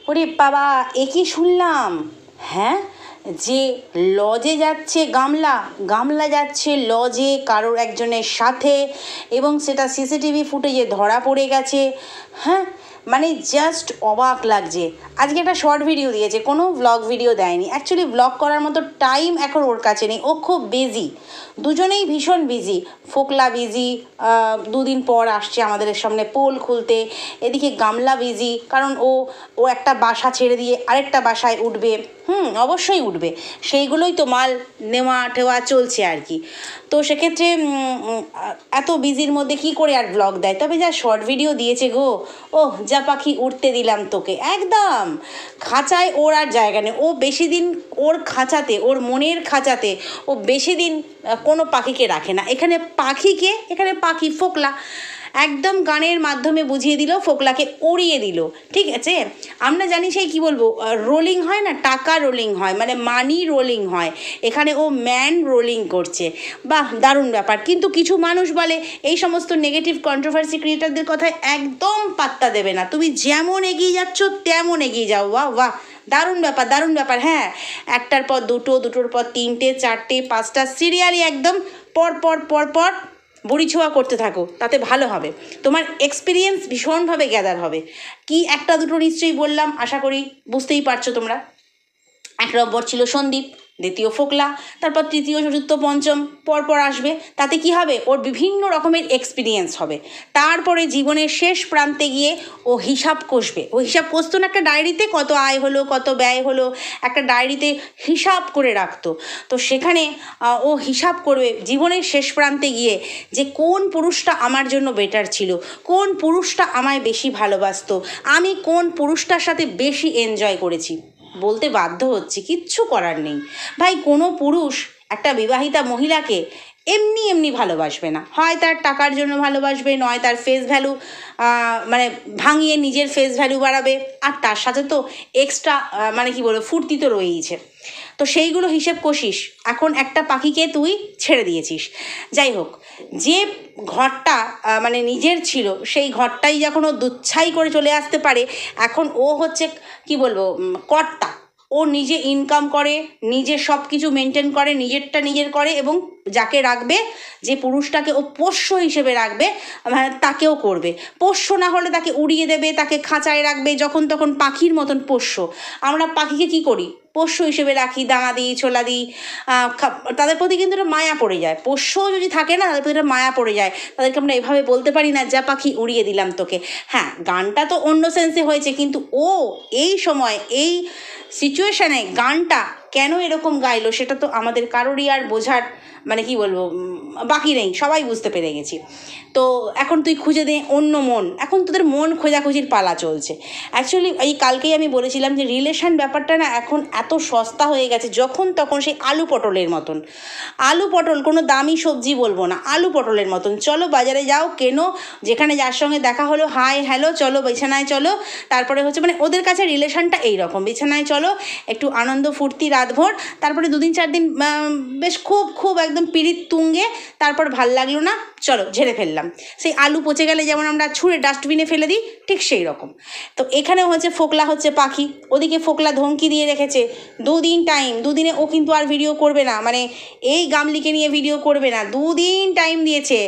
ওরে বাবা, এ কি শুনলাম? হ্যাঁ, যে লজে যাচ্ছে গামলা, গামলা যাচ্ছে লজে কারোর একজনের সাথে, এবং সেটা সিসিটিভি ফুটেজে ধরা পড়ে গেছে। হ্যাঁ, মানে জাস্ট অবাক লাগছে। আজকে একটা শর্ট ভিডিও দিয়েছে, কোনো ব্লগ ভিডিও দেয়নি। অ্যাকচুয়ালি ব্লগ করার মতো টাইম এখন ওর কাছে নেই, ও খুব বিজি, দুজনেই ভীষণ বিজি। ফোকলা বিজি, দুদিন পর আসছে আমাদের সামনে পোল খুলতে। এদিকে গামলা বিজি, কারণ ও ও একটা বাসা ছেড়ে দিয়ে আরেকটা বাসায় উঠবে। অবশ্যই উঠবে, সেইগুলোই তো মাল নেওয়া টেওয়া চলছে আর কি। তো সেক্ষেত্রে এত বিজির মধ্যে কি করে আর ব্লগ দেয়? তবে যা শর্ট ভিডিও দিয়েছে গো, ওহ যা পাখি উঠতে দিলাম তোকে, একদম খাঁচায় ওর আর জায়গা নেই। ও বেশি দিন ওর খাঁচাতে, ওর মনের খাঁচাতে ও বেশি দিন কোনো পাখিকে রাখে না। এখানে পাখি ফোকলা একদম গানের মাধ্যমে বুঝিয়ে দিল, ফোকলাকে উড়িয়ে দিল। ঠিক আছে, আমরা জানি সেই কি বলবো, রোলিং হয় না, টাকা রোলিং হয়, মানে মানি রোলিং হয়। এখানে ও ম্যান রোলিং করছে। বাহ, দারুণ ব্যাপার। কিন্তু কিছু মানুষ বলে এই সমস্ত নেগেটিভ কন্ট্রোভার্সি ক্রিয়েটারদের কথায় একদম পাত্তা দেবে না, তুমি যেমন এগিয়ে যাচ্ছ তেমন এগিয়ে যাও। বাহ বাহ, দারুণ ব্যাপার, দারুণ ব্যাপার। হ্যাঁ, একটার পর দুটো, দুটোর পর তিনটে, চারটে, পাঁচটা সিরিয়ালি একদম পর পর পর পর বড়ি ছোঁয়া করতে থাকো, তাতে ভালো হবে। তোমার এক্সপিরিয়েন্স ভীষণভাবে গ্যাদার হবে। কি একটা দুটো নিশ্চয়ই বললাম, আশা করি বুঝতেই পারছো তোমরা। এক নম্বর ছিল সন্দীপ, দ্বিতীয় ফোকলা, তারপর তৃতীয়, চতুর্থ, পঞ্চম পরপর আসবে। তাতে কি হবে, ওর বিভিন্ন রকমের এক্সপিরিয়েন্স হবে। তারপরে জীবনের শেষ প্রান্তে গিয়ে ও হিসাব কষবে। ও হিসাব কষতো না একটা ডায়েরিতে, কত আয় হলো, কত ব্যয় হলো, একটা ডায়েরিতে হিসাব করে রাখতো। তো সেখানে ও হিসাব করবে জীবনের শেষ প্রান্তে গিয়ে, যে কোন পুরুষটা আমার জন্য বেটার ছিল, কোন পুরুষটা আমায় বেশি ভালোবাসতো, আমি কোন পুরুষটার সাথে বেশি এনজয় করেছি। বলতে বাধ্য হচ্ছি, কিচ্ছু করার নেই ভাই। কোনো পুরুষ একটা বিবাহিতা মহিলাকে এমনি এমনি ভালোবাসবে না। হয় তার টাকার জন্য ভালোবাসবে, নয় তার ফেস ভ্যালু, মানে ভাঙিয়ে নিজের ফেস ভ্যালু বাড়াবে। আর তার সাথে তো এক্সট্রা মানে কি বলবো, ফুর্তি তো রয়েইছে। তো সেইগুলো হিসেব কষিস, এখন একটা পাখিকে তুই ছেড়ে দিয়েছিস। যাই হোক, যে ঘরটা মানে নিজের ছিল, সেই ঘরটাই যখন ও দুচ্ছাই করে চলে আসতে পারে, এখন ও হচ্ছে কি বলবো, কর্তা। ও নিজে ইনকাম করে, নিজে সব কিছু মেনটেন করে, নিজেরটা নিজের করে, এবং যাকে রাখবে, যে পুরুষটাকে ও পোষ্য হিসেবে রাখবে, মানে তাকেও করবে। পোষ্য না হলে তাকে উড়িয়ে দেবে, তাকে খাঁচায় রাখবে, যখন তখন পাখির মতন পোষ্য। আমরা পাখিকে কি করি, পোষ্য হিসেবে রাখি, দানা দিই, ছোলা দিই, তাদের প্রতি কিন্তু একটা মায়া পড়ে যায়। পোষ্যও যদি থাকে না, তাদের প্রতি একটা মায়া পড়ে যায়। তাদেরকে আমরা এভাবে বলতে পারি না, যা পাখি উড়িয়ে দিলাম তোকে। হ্যাঁ, গানটা তো অন্য সেন্সে হয়েছে, কিন্তু ও এই সময় এই সিচুয়েশানে গানটা কেন এরকম গাইলো, সেটা তো আমাদের কারোরই আর বোঝার মানে কি বলবো বাকি নেই, সবাই বুঝতে পেরে গেছি। তো এখন তুই খুঁজে দে অন্য মন, এখন তোদের মন খোঁজাখুঁজির পালা চলছে। অ্যাকচুয়ালি এই কালকেই আমি বলেছিলাম যে রিলেশন ব্যাপারটা না এখন এত সস্তা হয়ে গেছে, যখন তখন সেই আলু পটলের মতন। আলু পটল, কোনো দামি সবজি বলবো না, আলু পটলের মতন। চলো বাজারে যাও, কেনো, যেখানে যার সঙ্গে দেখা হলো, হাই হ্যালো, চলো বিছানায় চলো। তারপরে হচ্ছে মানে ওদের কাছে রিলেশনটা এইরকম, বিছানায় চলো, একটু আনন্দ ফুর্তি রাতভর, তারপরে দুদিন চার দিন বেশ খুব খুব একদম পিরিত তুঙ্গে, তারপর ভাল লাগলো না, চলো ঝেড়ে ফেললাম। সেই আলু পচে গেলে যেমন আমরা ছুঁড়ে ডাস্টবিনে ফেলে দিই, ঠিক সেই রকম। তো এখানেও হচ্ছে ফোকলা হচ্ছে পাখি, ওদিকে ফোকলা ধমকি দিয়ে রেখেছে 2 দিন টাইম, 2 দিনে ও কিন্তু আর ভিডিও করবে না, মানে এই গামলিকে নিয়ে ভিডিও করবে না। 2 দিন টাইম দিয়েছে,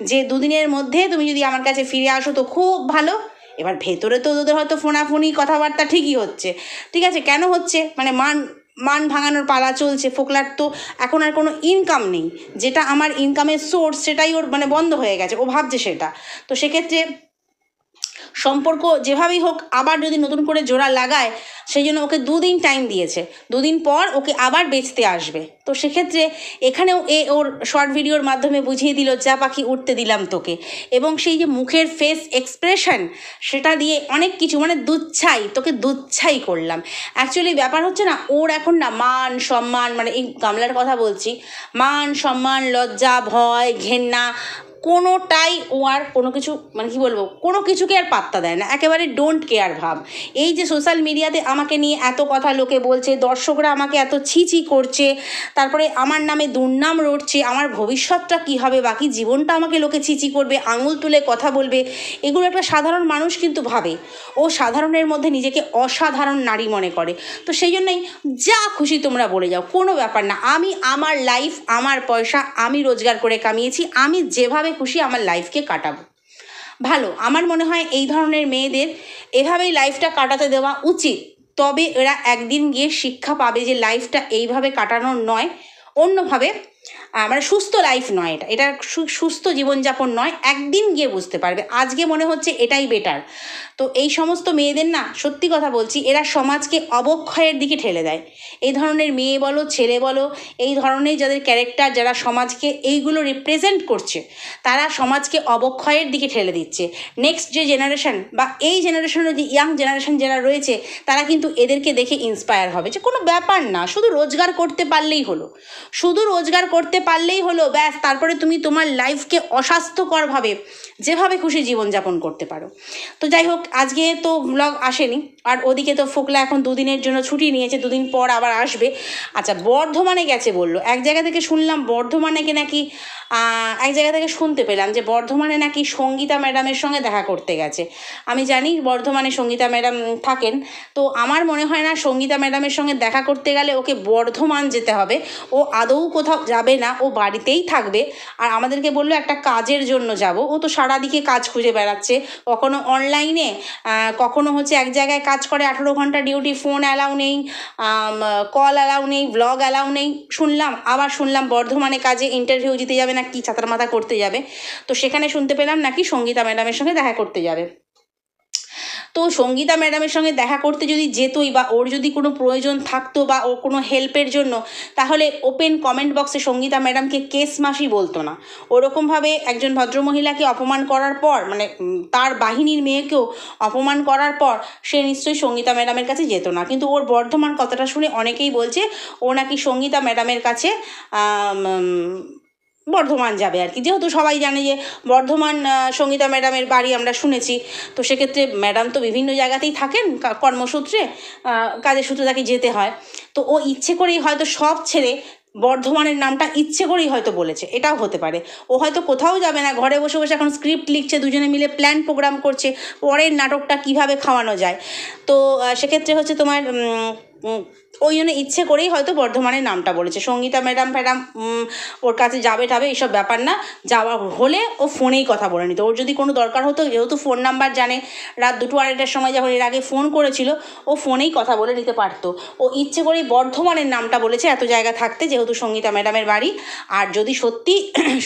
যে 2 দিনের মধ্যে তুমি যদি আমার কাছে ফিরে আসো তো খুব ভালো। এবার ভেতরে তো ওদের হয়তো ফোনাফোনি কথাবার্তা ঠিকই হচ্ছে, ঠিক আছে, কেন হচ্ছে, মানে মান ভাঙানোর পালা চলছে। ফোকলার তো এখন আর কোনো ইনকাম নেই, যেটা আমার ইনকামের সোর্স সেটাই ওর মানে বন্ধ হয়ে গেছে, ও ভাবছে সেটা। তো সেক্ষেত্রে সম্পর্ক যেভাবেই হোক আবার যদি নতুন করে জোড়া লাগায়, সেই জন্য ওকে 2 দিন টাইম দিয়েছে, 2 দিন পর ওকে আবার বেচতে আসবে। তো সেক্ষেত্রে এখানেও ওর শর্ট ভিডিওর মাধ্যমে বুঝিয়ে দিল, যা পাখি উঠতে দিলাম তোকে। এবং সেই যে মুখের ফেস এক্সপ্রেশন, সেটা দিয়ে অনেক কিছু, মানে তোকে দুচ্ছাই করলাম। অ্যাকচুয়ালি ব্যাপার হচ্ছে না, ওর এখন না মান সম্মান, মানে এই গামলার কথা বলছি, মান সম্মান, লজ্জা, ভয়, ঘেন্না, কোনোটাই ও আর কোনো কিছু মানে কি বলবো, কোনো কিছুকে আর পাত্তা দেয় না, একেবারে ডোন্ট কেয়ার ভাব। এই যে সোশ্যাল মিডিয়াতে আমাকে নিয়ে এত কথা লোকে বলছে, দর্শকরা আমাকে এত ছি করছে, তারপরে আমার নামে দুর্নাম রটছে, আমার ভবিষ্যৎটা কী হবে, বাকি জীবনটা আমাকে লোকে চিচি করবে, আঙুল তুলে কথা বলবে, এগুলো একটা সাধারণ মানুষ কিন্তু ভাবে। ও সাধারণের মধ্যে নিজেকে অসাধারণ নারী মনে করে। তো সেই জন্যই যা খুশি তোমরা বলে যাও, কোনো ব্যাপার না। আমি আমার লাইফ, আমার পয়সা আমি রোজগার করে কামিয়েছি, আমি যেভাবে খুশি আমার লাইফকে কাটাবো। ভালো, আমার মনে হয় এই ধরনের মেয়েদের এভাবেই লাইফটা কাটাতে দেওয়া উচিত। তবে এরা একদিন গিয়ে শিক্ষা পাবে যে লাইফটা এইভাবে কাটানোর নয়, অন্যভাবে, মানে সুস্থ লাইফ নয়, এটা সুস্থ জীবনযাপন নয়। একদিন গিয়ে বুঝতে পারবে, আজকে মনে হচ্ছে এটাই বেটার। তো এই সমস্ত মেয়েদের না, সত্যি কথা বলছি, এরা সমাজকে অবক্ষয়ের দিকে ঠেলে দেয়। এই ধরনের মেয়ে বলো, ছেলে বলো, এই ধরনের যাদের ক্যারেক্টার, যারা সমাজকে এইগুলো রিপ্রেজেন্ট করছে, তারা সমাজকে অবক্ষয়ের দিকে ঠেলে দিচ্ছে। নেক্সট যে জেনারেশন বা এই জেনারেশনের যে ইয়াং জেনারেশন যারা রয়েছে, তারা কিন্তু এদেরকে দেখে ইন্সপায়ার হবে যে কোনো ব্যাপার না, শুধু রোজগার করতে পারলেই হলো, শুধু রোজগার করতে পারলেই হলো, ব্যাস, তারপরে তুমি তোমার লাইফকে অস্বাস্থ্যকরভাবে যেভাবে খুশি জীবনযাপন করতে পারো। তো যাই হোক, আজকে তো ব্লগ আসেনি, আর ওদিকে তো ফোকলা এখন দুদিনের জন্য ছুটি নিয়েছে, দুদিন পর আবার আসবে। আচ্ছা, বর্ধমানে গেছে বললো, এক জায়গা থেকে শুনলাম বর্ধমানে নাকি এক জায়গা থেকে শুনতে পেলাম যে বর্ধমানে নাকি সঙ্গীতা ম্যাডামের সঙ্গে দেখা করতে গেছে। আমি জানি বর্ধমানে সঙ্গীতা ম্যাডাম থাকেন, তো আমার মনে হয় না সঙ্গীতা ম্যাডামের সঙ্গে দেখা করতে গেলে ওকে বর্ধমান যেতে হবে। ও আদৌ কোথাও যাবে না, ও বাড়িতেই থাকবে। আর আমাদেরকে বললো একটা কাজের জন্য যাব। ও তো সারাদিকে কাজ খুঁজে বেড়াচ্ছে, কখনো অনলাইনে, কখনো হচ্ছে এক জায়গায় কাজ করে 18 ঘন্টা ডিউটি, ফোন অ্যালাউ নেই, কল অ্যালাউ নেই, ব্লগ অ্যালাউ নেই শুনলাম। আবার শুনলাম বর্ধমানে কাজে ইন্টারভিউ দিতে যাবে না কি ছাতার মাথা করতে যাবে, তো সেখানে শুনতে পেলাম নাকি সঙ্গীতা ম্যাডামের সঙ্গে দেখা করতে যাবে। তো সঙ্গীতা ম্যাডামের সঙ্গে দেখা করতে যদি যেতই, বা ওর যদি কোনো প্রয়োজন থাকতো বা ওর কোনো হেল্পের জন্য, তাহলে ওপেন কমেন্ট বক্সে সঙ্গীতা ম্যাডামকে কেস মাসি বলতো না। ওরকমভাবে একজন ভদ্রমহিলাকে অপমান করার পর, মানে তার বাহিনীর মেয়েকেও অপমান করার পর, সে নিশ্চয়ই সঙ্গীতা ম্যাডামের কাছে যেত না। কিন্তু ওর বর্ধমান কথাটা শুনে অনেকেই বলছে ও নাকি সঙ্গীতা ম্যাডামের কাছে বর্ধমান যাবে আর কি। যেহেতু সবাই জানে যে বর্ধমান সঙ্গীতা ম্যাডামের বাড়ি, আমরা শুনেছি। তো সেক্ষেত্রে ম্যাডাম তো বিভিন্ন জায়গাতেই থাকেন কর্মসূত্রে, কাজের সূত্রে তাকে যেতে হয়। তো ও ইচ্ছে করেই হয়তো সব ছেড়ে বর্ধমানের নামটা ইচ্ছে করেই হয়তো বলেছে, এটাও হতে পারে। ও হয়তো কোথাও যাবে না, ঘরে বসে বসে এখন স্ক্রিপ্ট লিখছে, দুজনে মিলে প্ল্যান প্রোগ্রাম করছে পরের নাটকটা কিভাবে খাওয়ানো যায়। তো সেক্ষেত্রে হচ্ছে তোমার ওই জন্য ইচ্ছে করেই হয়তো বর্ধমানের নামটা বলেছে। সঙ্গীতা ম্যাডাম ওর কাছে যাবে টাবে এইসব ব্যাপার না, যাওয়া হলে ও ফোনেই কথা বলে নিত। ওর যদি কোনো দরকার হতো, যেহেতু ফোন নাম্বার জানে, রাত 2-2-2:30টার সময় যখন এর আগে ফোন করেছিল, ও ফোনেই কথা বলে নিতে পারতো। ও ইচ্ছে করেই বর্ধমানের নামটা বলেছে এত জায়গা থাকতে, যেহেতু সঙ্গীতা ম্যাডামের বাড়ি। আর যদি সত্যি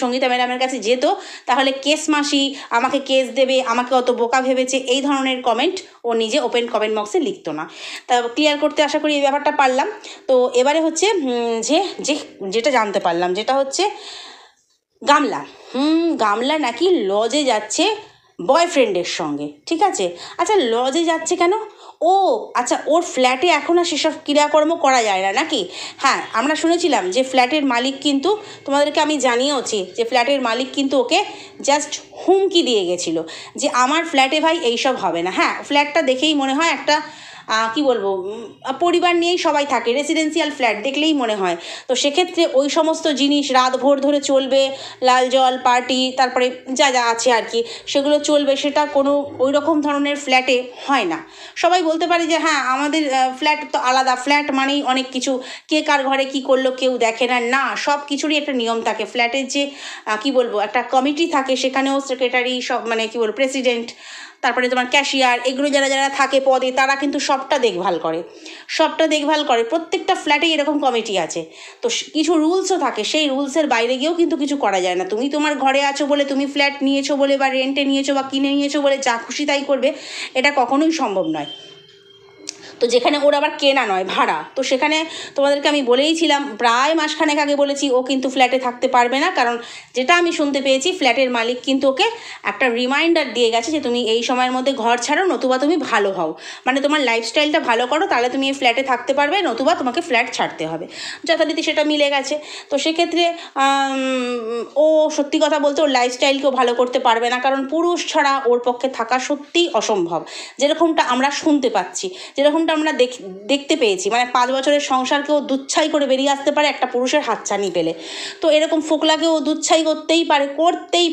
সঙ্গীতা ম্যাডামের কাছে যেত, তাহলে কেস মাসি আমাকে কেস দেবে, আমাকে অত বোকা ভেবেছে, এই ধরনের কমেন্ট ও নিজে ওপেন কমেন্ট বক্সে লিখতো না। তা ক্লিয়ার করতে আশা করি এই ব্যাপারটা পারলাম। তো এবারে হচ্ছে যেটা জানতে পারলাম, যেটা হচ্ছে গামলা গামলা নাকি লজে যাচ্ছে বয়ফ্রেন্ডের সঙ্গে, ঠিক আছে। আচ্ছা, লজে যাচ্ছে কেন? ও আচ্ছা, ওর ফ্ল্যাটে এখন আর সেসব ক্রিয়াকর্ম করা যায় না নাকি? হ্যাঁ, আমরা শুনেছিলাম যে ফ্ল্যাটের মালিক কিন্তু, তোমাদেরকে আমি জানিয়েওছি যে ফ্ল্যাটের মালিক কিন্তু ওকে জাস্ট হুমকি দিয়ে গেছিলো যে আমার ফ্ল্যাটে ভাই এইসব হবে না। হ্যাঁ, ফ্ল্যাটটা দেখেই মনে হয় একটা কি বলবো, পরিবার নিয়েই সবাই থাকে, রেসিডেন্সিয়াল ফ্ল্যাট দেখলেই মনে হয়। তো সেক্ষেত্রে ওই সমস্ত জিনিস রাত ভোর ধরে চলবে, লাল জল পার্টি, তারপরে যা যা আছে আর কি, সেগুলো চলবে, সেটা কোনো ওই রকম ধরনের ফ্ল্যাটে হয় না। সবাই বলতে পারে যে হ্যাঁ আমাদের ফ্ল্যাট তো আলাদা, ফ্ল্যাট মানেই অনেক কিছু, কে কার ঘরে কী করলো কেউ দেখে না, না, সব কিছুরই একটা নিয়ম থাকে। ফ্ল্যাটের যে কি বলবো একটা কমিটি থাকে, সেখানেও সেক্রেটারি, সব মানে কি বলবো প্রেসিডেন্ট, তারপরে তোমার ক্যাশিয়ার, এগুলো যারা যারা থাকে পদে, তারা কিন্তু সবটা দেখভাল করে। প্রত্যেকটা ফ্ল্যাটেই এরকম কমিটি আছে। তো কিছু রুলসও থাকে, সেই রুলসের বাইরে গিয়েও কিন্তু কিছু করা যায় না। তুমি তোমার ঘরে আছো বলে, তুমি ফ্ল্যাট নিয়েছো বলে, বা রেন্টে নিয়েছো বা কিনে নিয়েছো বলে যা খুশি তাই করবে, এটা কখনোই সম্ভব নয়। তো যেখানে ওর আবার কেনা নয়, ভাড়া, তো সেখানে তোমাদেরকে আমি বলেইছিলাম, প্রায় মাসখানেক আগে বলেছি, ও কিন্তু ফ্ল্যাটে থাকতে পারবে না। কারণ যেটা আমি শুনতে পেয়েছি, ফ্ল্যাটের মালিক কিন্তু ওকে একটা রিমাইন্ডার দিয়ে গেছে যে তুমি এই সময়ের মধ্যে ঘর ছাড়ো, নতুবা তুমি ভালো হও, মানে তোমার লাইফস্টাইলটা ভালো করো, তাহলে তুমি এই ফ্ল্যাটে থাকতে পারবে, নতুবা তোমাকে ফ্ল্যাট ছাড়তে হবে। যথারীতি সেটা মিলে গেছে। তো সেক্ষেত্রে ও সত্যি কথা বলতে ওর লাইফস্টাইলকেও ভালো করতে পারবে না, কারণ পুরুষ ছাড়া ওর পক্ষে থাকা সত্যিই অসম্ভব। যেরকমটা আমরা শুনতে পাচ্ছি, যেরকমটা আমরা দেখতে পেয়েছি, মানে 5 বছরের সংসারকেও দুচ্ছাই করে বেরিয়ে আসতে পারে একটা পুরুষের হাতছানি পেলে। তো এরকম ফোকলাকেও দুচ্ছাই করতেই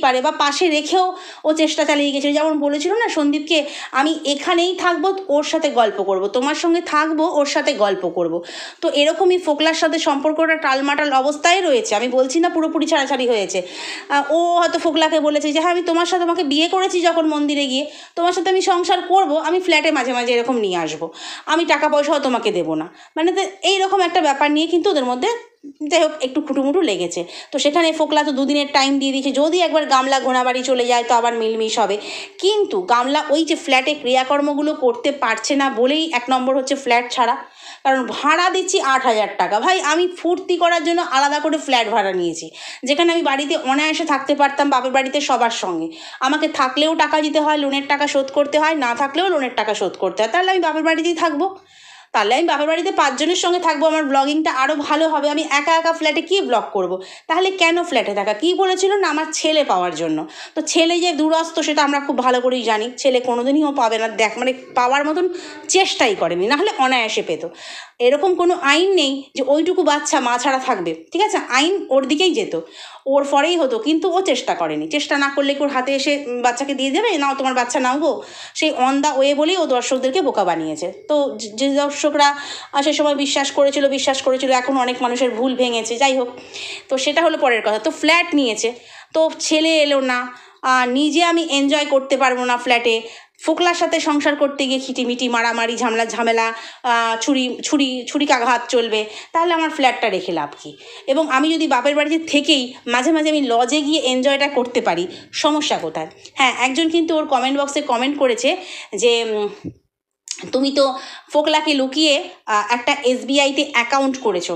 পারে বা পাশে রেখেও ও চেষ্টা চালিয়ে গেছিল। যেমন বলেছিল না সন্দীপকে, আমি এখানেই থাকবো, ওর সাথে গল্প করব, তোমার সঙ্গে থাকবো, ওর সাথে গল্প করব। তো এরকমই ফোকলার সাথে সম্পর্কটা টালমাটাল অবস্থায় রয়েছে। আমি বলছি না পুরোপুরি ছাড়াছাড়ি হয়েছে। ও হয়তো ফোকলাকে বলেছে যে হ্যাঁ আমি তোমার সাথে, তোমাকে বিয়ে করেছি যখন মন্দিরে গিয়ে, তোমার সাথে আমি সংসার করব, আমি ফ্ল্যাটে মাঝে মাঝে এরকম নিয়ে আসবো, আমি টাকা পয়সাও তোমাকে দেবো না, মানে এইরকম একটা ব্যাপার নিয়ে কিন্তু ওদের মধ্যে যাই হোক একটু খুঁটুমুটু লেগেছে। তো সেখানে ফোকলা তো 2 দিনের টাইম দিয়ে দিয়েছে, যদি একবার গামলা ঘোড়াবাড়ি চলে যায় তো আবার মিলমিশ হবে। কিন্তু গামলা ওই যে ফ্ল্যাটে ক্রিয়াকর্মগুলো করতে পারছে না বলেই 1 নম্বর হচ্ছে ফ্ল্যাট ছাড়া, কারণ ভাড়া দিচ্ছি 8,000 টাকা। ভাই আমি ফুর্তি করার জন্য আলাদা করে ফ্ল্যাট ভাড়া নিয়েছি, যেখানে আমি বাড়িতে অনায়াসে থাকতে পারতাম বাপের বাড়িতে সবার সঙ্গে। আমাকে থাকলেও টাকা দিতে হয়, লোনের টাকা শোধ করতে হয়, না থাকলেও লোনের টাকা শোধ করতে হয়, তাহলে আমি বাপের বাড়িতেই থাকবো। তাহলে আমি বাপের বাড়িতে 5 জনের সঙ্গে থাকবো, আমার ব্লগিংটা আরও ভালো হবে। আমি একা একা ফ্ল্যাটে কী ব্লগ করব? তাহলে কেন ফ্ল্যাটে থাকা? কী বলেছিল না, আমার ছেলে পাওয়ার জন্য। তো ছেলে যে দূরস্থ সেটা আমরা খুব ভালো করেই জানি, ছেলে কোনোদিনই ও পাবে না, মানে পাওয়ার মতন চেষ্টাই করেনি, নাহলে অনায়াসে পেত। এরকম কোনো আইন নেই যে ওইটুকু বাচ্চা মা ছাড়া থাকবে, ঠিক আছে, আইন ওর দিকেই যেত, ওর ফরেই হতো, কিন্তু ও চেষ্টা করেনি। চেষ্টা না করলে কি ওর হাতে এসে বাচ্চাকে দিয়ে দেবে, নাও তোমার বাচ্চা নাও গো? সেই অন দা ওয়ে বলেই ও দর্শকদেরকে বোকা বানিয়েছে। তো যে দর্শকরা সে সময় বিশ্বাস করেছিল, এখন অনেক মানুষের ভুল ভেঙেছে, যাই হোক, তো সেটা হলো পরের কথা। তো ফ্ল্যাট নিয়েছে, তো ছেলে এলো না, নিজে আমি এনজয় করতে পারবো না ফ্ল্যাটে, ফোকলার সাথে সংসার করতে গিয়ে খিটিমিটি মারামারি ঝামেলা ছুরিকাঘাত চলবে, তাহলে আমার ফ্ল্যাটটা রেখে লাভ কী? এবং আমি যদি বাপের বাড়িতে থেকেই মাঝে মাঝে আমি লজে গিয়ে এনজয়টা করতে পারি, সমস্যা কোথায়? হ্যাঁ, একজন কিন্তু ওর কমেন্ট বক্সে কমেন্ট করেছে যে তুমি তো ফোকলাকে লুকিয়ে একটা SBIতে অ্যাকাউন্ট করেছো।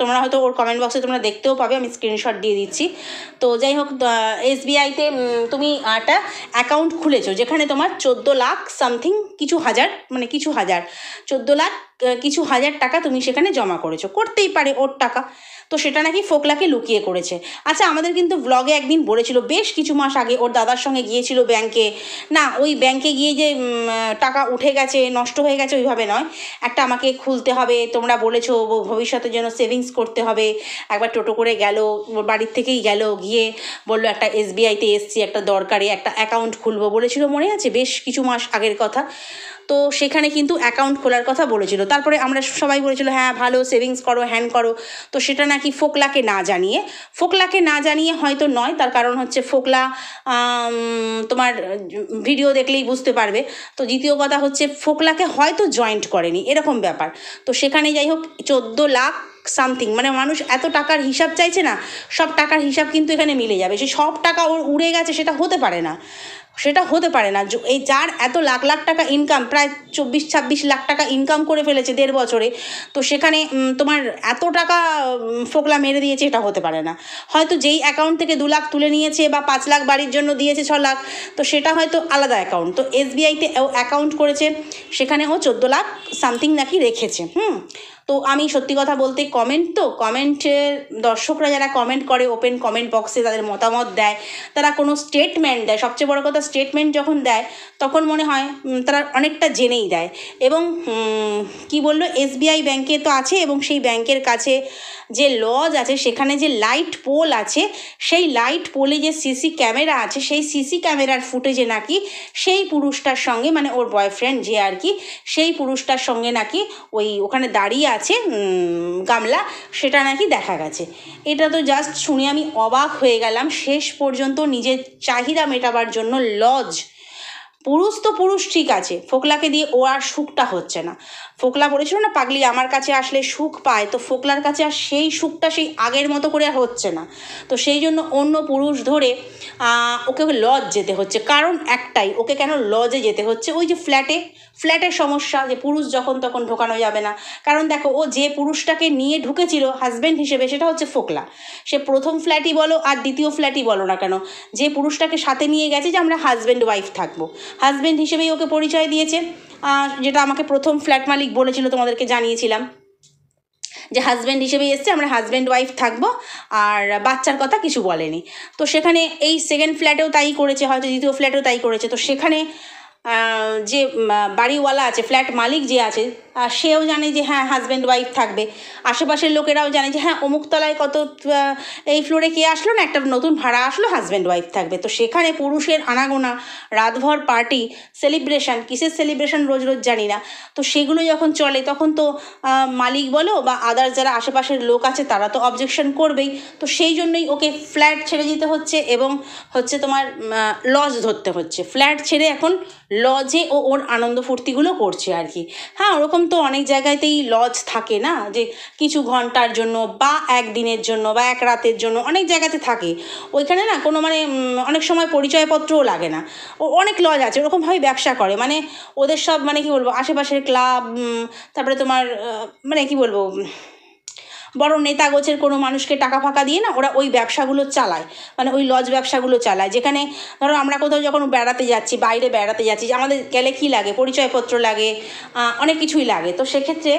তোমরা হয়তো ওর কমেন্ট বক্সে তোমরা দেখতেও পাবে, আমি স্ক্রিনশট দিয়ে দিচ্ছি। তো যাই হোক, SBIতে তুমি একটা অ্যাকাউন্ট খুলেছো, যেখানে তোমার 14 লাখ সামথিং কিছু হাজার, মানে কিছু হাজার, 14 লাখ কিছু হাজার টাকা তুমি সেখানে জমা করেছো। করতেই পারে ওর টাকা, তো সেটা নাকি ফোকলাকে লুকিয়ে করেছে। আচ্ছা, আমাদের কিন্তু ব্লগে একদিন বলেছিল, বেশ কিছু মাস আগে ওর দাদার সঙ্গে গিয়েছিল ব্যাংকে, না ওই ব্যাংকে গিয়ে যে টাকা উঠে গেছে নষ্ট হয়ে গেছে ওইভাবে নয়, একটা আমাকে খুলতে হবে, তোমরা বলেছো ভবিষ্যতের জন্য সেভিংস করতে হবে। একবার টোটো করে গেল, ওর বাড়ির থেকেই গেল, গিয়ে বললো একটা SBIতে এসছি, একটা দরকারে একটা অ্যাকাউন্ট খুলবো বলেছিল, মনে আছে? বেশ কিছু মাস আগের কথা। তো সেখানে কিন্তু অ্যাকাউন্ট খোলার কথা বলেছিল, তারপরে আমরা সবাই বলেছিল হ্যাঁ ভালো সেভিংস করো, হ্যান করো। তো সেটা নাকি ফোকলাকে না জানিয়ে হয়তো নয়, তার কারণ হচ্ছে ফোকলা তোমার ভিডিও দেখলেই বুঝতে পারবে। তো দ্বিতীয় কথা হচ্ছে ফোকলাকে হয়তো জয়েন্ট করেনি, এরকম ব্যাপার। তো সেখানে যাই হোক 14 লাখ সামথিং, মানে মানুষ এত টাকার হিসাব চাইছে না, সব টাকার হিসাব কিন্তু এখানে মিলে যাবে। সে সব টাকা ওর উড়ে গেছে সেটা হতে পারে না, এই যার এত লাখ লাখ টাকা ইনকাম, প্রায় 24-26 লাখ টাকা ইনকাম করে ফেলেছে 1.5 বছরে, তো সেখানে তোমার এত টাকা ফোকলা মেরে দিয়েছে, এটা হতে পারে না। হয়তো যেই অ্যাকাউন্ট থেকে 2 লাখ তুলে নিয়েছে বা 5 লাখ বাড়ির জন্য দিয়েছে 6 লাখ, তো সেটা হয়তো আলাদা অ্যাকাউন্ট। তো SBIতে ও অ্যাকাউন্ট করেছে, সেখানে ও 14 লাখ সামথিং নাকি রেখেছে। তো আমি সত্যি কথা বলতে কমেন্টের দর্শকরা যারা কমেন্ট করে ওপেন কমেন্ট বক্সে, তাদের মতামত দেয়, তারা কোনো স্টেটমেন্ট দেয়, সবচেয়ে বড় কথা স্টেটমেন্ট যখন দেয় তখন মনে হয় তারা অনেকটা জেনেই দেয়। এবং কি বললো, SBI ব্যাংকে তো আছে, এবং সেই ব্যাংকের কাছে যে লজ আছে সেখানে যে লাইট পোল আছে, সেই লাইট পোলে যে সিসি ক্যামেরা আছে, সেই সিসি ক্যামেরার ফুটেজে নাকি সেই পুরুষটার সঙ্গে, মানে ওর বয়ফ্রেন্ড যে আর কি, সেই পুরুষটার সঙ্গে নাকি ওখানে দাঁড়িয়ে আছে গামলা, সেটা নাকি দেখা গেছে। এটা তো জাস্ট শুনে আমি অবাক হয়ে গেলাম। শেষ পর্যন্ত নিজের চাহিদা মেটাবার জন্য লজ, পুরুষ তো পুরুষ ঠিক আছে, ফোকলাকে দিয়ে ও আর সুখটা হচ্ছে না। ফোকলা বলেছিল না পাগলি আমার কাছে আসলে সুখ পায়, তো ফোকলার কাছে আর সেই সুখটা সেই আগের মতো করে আর হচ্ছে না। তো সেই জন্য অন্য পুরুষ ধরে ওকে লজ যেতে হচ্ছে। কারণ একটাই, ওকে কেন লজে যেতে হচ্ছে? ওই যে ফ্ল্যাটের সমস্যা, যে পুরুষ যখন তখন ঢোকানো যাবে না। কারণ দেখো, ও যে পুরুষটাকে নিয়ে ঢুকেছিল হাজব্যান্ড হিসেবে, সেটা হচ্ছে ফোকলা। সে প্রথম ফ্ল্যাটই বলো আর দ্বিতীয় ফ্ল্যাটই বলো না কেন, যে পুরুষটাকে সাথে নিয়ে গেছে যে আমরা হাজব্যান্ড ওয়াইফ থাকবো, হাজব্যান্ড হিসেবেই ওকে পরিচয় দিয়েছে। যেটা আমাকে প্রথম ফ্ল্যাট মালিক বলেছিল, তোমাদেরকে জানিয়েছিলাম যে হাজব্যান্ড হিসেবেই এসছে, আমরা হাজব্যান্ড ওয়াইফ থাকবো, আর বাচ্চার কথা কিছু বলেনি। তো সেখানে এই সেকেন্ড ফ্ল্যাটেও তাই করেছে, হয়তো দ্বিতীয় ফ্ল্যাটেও তাই করেছে। তো সেখানে যে বাড়িওয়ালা আছে, ফ্ল্যাট মালিক যে আছে, সেও জানে যে হ্যাঁ হাজব্যান্ড ওয়াইফ থাকবে, আশেপাশের লোকেরাও জানে যে হ্যাঁ অমুকতলায় কত এই ফ্লোরে কে আসলো না, একটা নতুন ভাড়া আসলো, হাজব্যান্ড ওয়াইফ থাকবে। তো সেখানে পুরুষের আনাগোনা, রাতভর পার্টি, সেলিব্রেশন, কিসের সেলিব্রেশন রোজ রোজ জানি না, তো সেগুলো যখন চলে তখন তো মালিক বলো বা আদার্স যারা আশেপাশের লোক আছে তারা তো অবজেকশন করবেই। তো সেই জন্যই ওকে ফ্ল্যাট ছেড়ে যেতে হচ্ছে এবং হচ্ছে তোমার লজ ধরতে হচ্ছে। ফ্ল্যাট ছেড়ে এখন লজে ও ওর আনন্দ ফুর্তিগুলো করছে আর কি। হ্যাঁ, ওরকম তো অনেক জায়গাতেই লজ থাকে না, যে কিছু ঘন্টার জন্য বা একদিনের জন্য বা এক রাতের জন্য, অনেক জায়গাতে থাকে। ওইখানে না কোনো মানে অনেক সময় পরিচয়পত্রও লাগে না। ও অনেক লজ আছে ওরকমভাবে ব্যবসা করে, মানে ওদের সব মানে কি বলবো আশেপাশের ক্লাব, তারপরে তোমার মানে কি বলবো বড় নেতা গোছের কোনো মানুষকে টাকা ফাঁকা দিয়ে না ওরা ওই ব্যবসাগুলো চালায়, মানে ওই লজ ব্যবসাগুলো চালায়। যেখানে ধরো আমরা কোথাও যখন বেড়াতে যাচ্ছি, বাইরে বেড়াতে যাচ্ছি, আমাদের গেলে কী লাগে, পরিচয়পত্র লাগে, অনেক কিছুই লাগে। তো সেক্ষেত্রে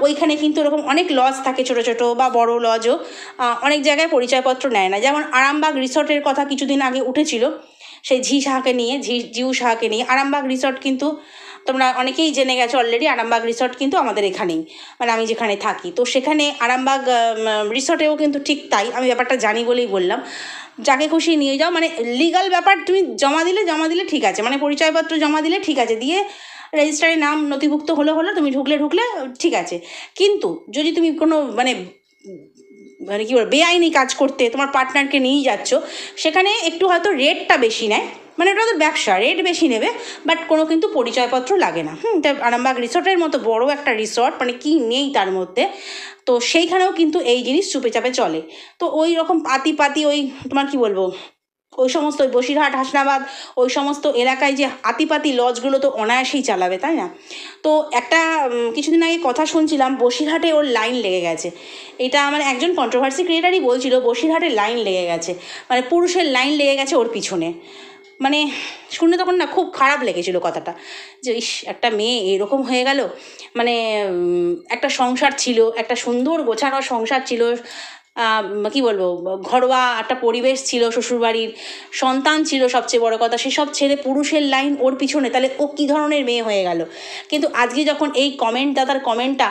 ওইখানে কিন্তু এরকম অনেক লজ থাকে, ছোটো ছোটো বা বড় লজও, অনেক জায়গায় পরিচয়পত্র নেয় না। যেমন আরামবাগ রিসর্টের কথা কিছুদিন আগে উঠেছিল, সেই জিউ সাহাকে নিয়ে। আরামবাগ রিসর্ট কিন্তু তোমরা অনেকেই জেনে গেছো অলরেডি, আরামবাগ রিসর্ট কিন্তু আমাদের এখানেই, মানে আমি যেখানে থাকি। তো সেখানে আরামবাগ রিসর্টেও কিন্তু ঠিক তাই, আমি ব্যাপারটা জানি বলেই বললাম। যাকে খুশি নিয়ে যাও, মানে লিগাল ব্যাপার, তুমি জমা দিলে ঠিক আছে, মানে পরিচয়পত্র জমা দিলে ঠিক আছে, দিয়ে রেজিস্ট্রারে নাম নথিভুক্ত হলো তুমি ঢুকলে ঠিক আছে। কিন্তু যদি তুমি কোনো মানে কী বলবো বেআইনি কাজ করতে তোমার পার্টনারকে নিয়েই যাচ্ছ, সেখানে একটু হয়তো রেটটা বেশি নেয়, মানে ওটা তো ব্যবসা, রেট বেশি নেবে, বাট কোনো কিন্তু পরিচয়পত্র লাগে না। তাই আরামবাগ রিসর্টের মতো বড় একটা রিসর্ট, মানে কি নেই তার মধ্যে, তো সেইখানেও কিন্তু এই জিনিস চুপে চাপে চলে। তো ওই রকম পাতি ওই তোমার কি বলবো ওই সমস্ত ওই বসিরহাট, হাসনাবাদ, ওই সমস্ত এলাকায় যে আতিপাতি লজগুলো তো অনায়াসেই চালাবে, তাই না? তো একটা কিছুদিন আগে কথা শুনছিলাম, বসিরহাটে ওর লাইন লেগে গেছে। এটা মানে একজন কন্ট্রোভার্সি ক্রিয়েটারই বলছিল, বসিরহাটে লাইন লেগে গেছে, মানে পুরুষের লাইন লেগে গেছে ওর পিছনে। মানে শুনে তখন না খুব খারাপ লেগেছিল কথাটা, যে ইস একটা মেয়ে এরকম হয়ে গেল। মানে একটা সংসার ছিল, একটা সুন্দর গোছানো সংসার ছিল, কি বলবো ঘরোয়া একটা পরিবেশ ছিল, শ্বশুরবাড়ির সন্তান ছিল, সবচেয়ে বড় কথা, সেসব ছেড়ে পুরুষের লাইন ওর পিছনে, তাহলে ও কী ধরনের মেয়ে হয়ে গেল। কিন্তু আজকে যখন এই দাদার কমেন্টটা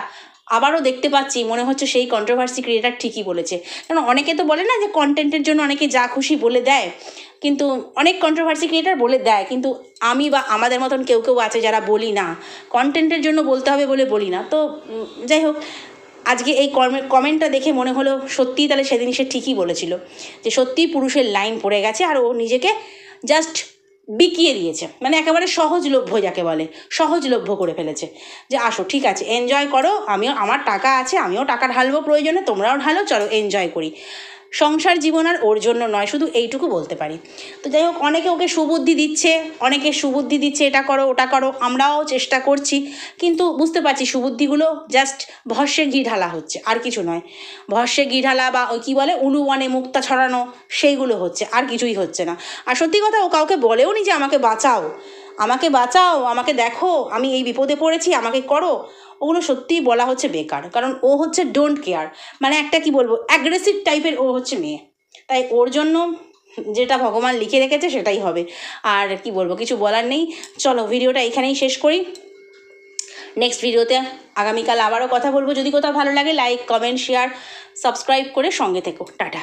আবারও দেখতে পাচ্ছি, মনে হচ্ছে সেই কন্ট্রোভার্সি ক্রিয়েটার ঠিকই বলেছে। কারণ অনেকে তো বলে না যে কন্টেন্টের জন্য অনেকে যা খুশি বলে দেয়, কিন্তু অনেক কন্ট্রোভার্সি ক্রিয়েটার বলে দেয়, কিন্তু আমি বা আমাদের মতন কেউ আছে যারা বলি না, কন্টেন্টের জন্য বলতে হবে বলে বলি না। তো যাই হোক, আজকে এই কমেন্টটা দেখে মনে হলো সত্যিই তাহলে সেদিন সে ঠিকই বলেছিল, যে সত্যিই পুরুষের লাইন পড়ে গেছে, আর ও নিজেকে জাস্ট বিকিয়ে দিয়েছে, মানে একেবারে সহজলভ্য, যাকে বলে সহজলভ্য করে ফেলেছে, যে আসো ঠিক আছে এনজয় করো, আমার টাকা আছে, আমিও টাকা ঢালবো প্রয়োজনে, তোমরাও ঢালো, চলো এনজয় করি। সংসার জীবন আর ওর জন্য নয়, শুধু এইটুকু বলতে পারি। তো যাই হোক, অনেকে ওকে সুবুদ্ধি দিচ্ছে, এটা করো ওটা করো, আমরাও চেষ্টা করছি, কিন্তু বুঝতে পারছি সুবুদ্ধিগুলো জাস্ট ভস্যে ঘি ঢালা হচ্ছে, আর কিছু নয়। ভস্যে ঘি ঢালা বা ওই কী বলে উলুবনে মুক্তা ছড়ানো, সেইগুলো হচ্ছে, আর কিছুই হচ্ছে না। আর সত্যি কথা, ও কাউকে বলেও নি যে আমাকে বাঁচাও, আমাকে দেখো, আমি এই বিপদে পড়েছি, আমাকে করো। ওগুলো সত্যিই বলা হচ্ছে বেকার, কারণ ও হচ্ছে ডোন্ট কেয়ার, মানে একটা কি বলবো অ্যাগ্রেসিভ টাইপের ও হচ্ছে মেয়ে। তাই ওর জন্য যেটা ভগবান লিখে রেখেছে সেটাই হবে, আর কি বলবো, কিছু বলার নেই। চলো ভিডিওটা এখানেই শেষ করি, নেক্সট ভিডিওতে আগামীকাল আবারও কথা বলবো। যদি কোথাও ভালো লাগে লাইক কমেন্ট শেয়ার সাবস্ক্রাইব করে সঙ্গে থেকো। টাটা।